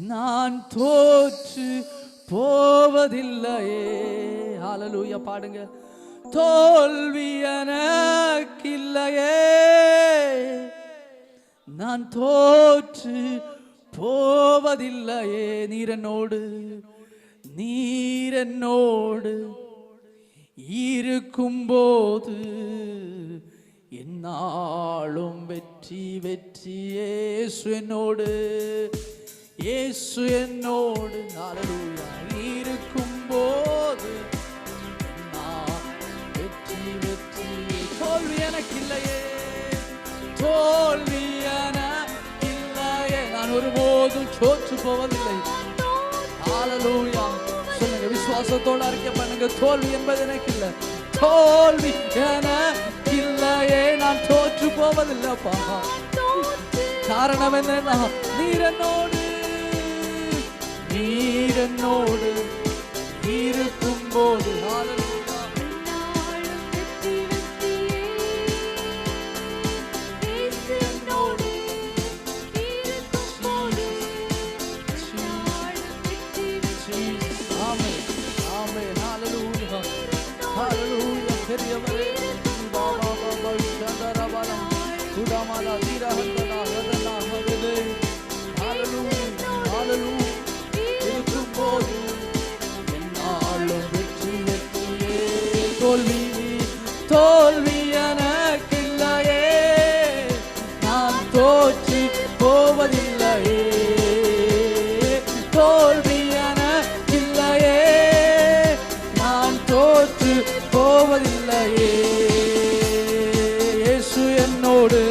நான் தோற்று போவதில்லையே. ஹல்லேலூயா பாடுங்க. தோல்வி எனக்கில்லையே, நான் தோற்று போவதில்லையே. நீரனோடு இருக்கும்போது என்னாலும் வெற்றி வெற்றி. இயேசு என்னோடு ஹல்லேலூயா இருக்கும்போது வெற்றி வெற்றி. தோல்வி எனக்கில்லையே, தோல்வி எனக்கில்லையே, நான் ஒருபோதும் தோற்று போவதில்லை. ஹல்லேலூயா சொல்லுங்க, விசுவாசத்தோடு அறிக்கை பண்ணுங்க. தோல்வி என்பது எனக்கு இல்லை, தோல்வி எனக்கில்லையே, நான் தோற்று போவதில்லைப்பா. காரணம் என்ன? நீரனோடு இருக்கும்போது தோல்வி எனக்கில்லையே, நான் தோற்று போவதில்லையே. தோல்வி எனக்கில்லையே, நான் தோற்று போவதில்லையே. இயேசு என்னோடு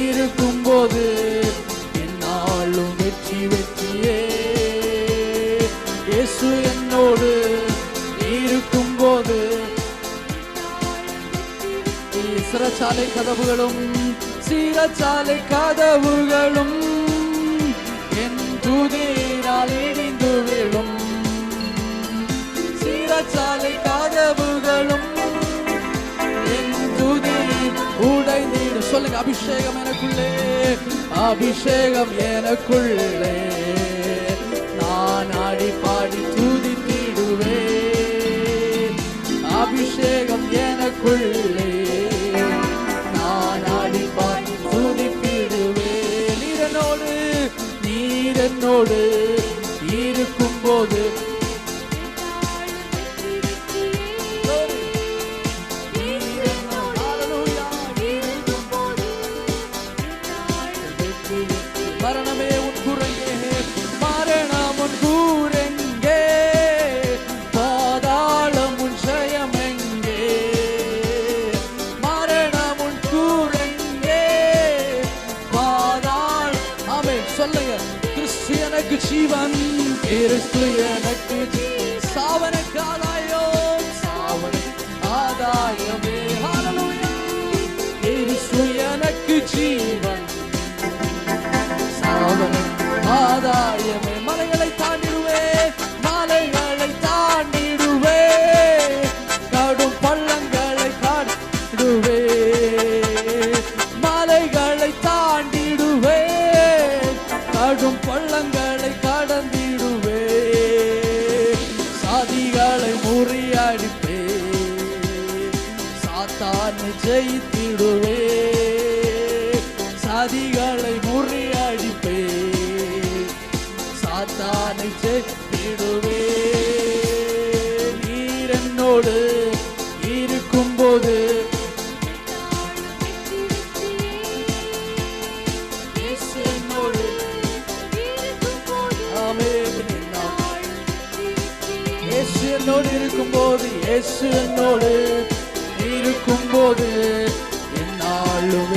இருக்கும்போது என்னாலும் வெற்றி வெற்றியே. இயேசு என்னோடு இருக்கும்போது சிறைச்சாலை கதவுகளும் என் துதியினால் இடிந்து விழும். சிறைச்சாலை கதவுகளும் என் துதியில் உடைந்திடும். சொல்லுங்க, அபிஷேகம் எனக்குள்ளே, அபிஷேகம் எனக்குள்ளே, நான் ஆடி பாடி துதித்திடுவேன். அபிஷேகம் எனக்குள்ளே, நீரனோடு இருக்கும்போது மரணமே உன் குரங்கே, மரணம் உன் கூரெங்கே, பாதாளம் உன் ஜெயமெங்கே. மரணம் உன் கூரெங்கே, பாதாளம். ஆமென் சொல்லுங்க. கிறிஸ்து எனக்கு ஜீவன், கிறிஸ்து எனக்கு சாவனுக்கு ஆதாயம், சாவனுக்கு ஆதாயமே. ஹல்லேலூயா கிறிஸ்து எனக்கு ஜீவன், சாவனுக்கு ஆதாயமே. மலைகளை தாண்டிடுவே, மலைகளை தாண்டிடுவே, கடும் பள்ளங்களை தாண்டிடுவே, மலைகளை தாண்டிடுவே, கடும் பள்ளங்களை கடந்திடுவே. சாதிகளை முறியடிப்பே, சாத்தானை ஜெயித்திடுவே. சாதிகளை முறியடிப்பே, சாத்தானை ஜெயித்திடுவே. நீரனோடு இருக்கும்போது என்னோடு இருக்கும்போது, இயேசு என்னோடு இருக்கும்போது என்னாலும்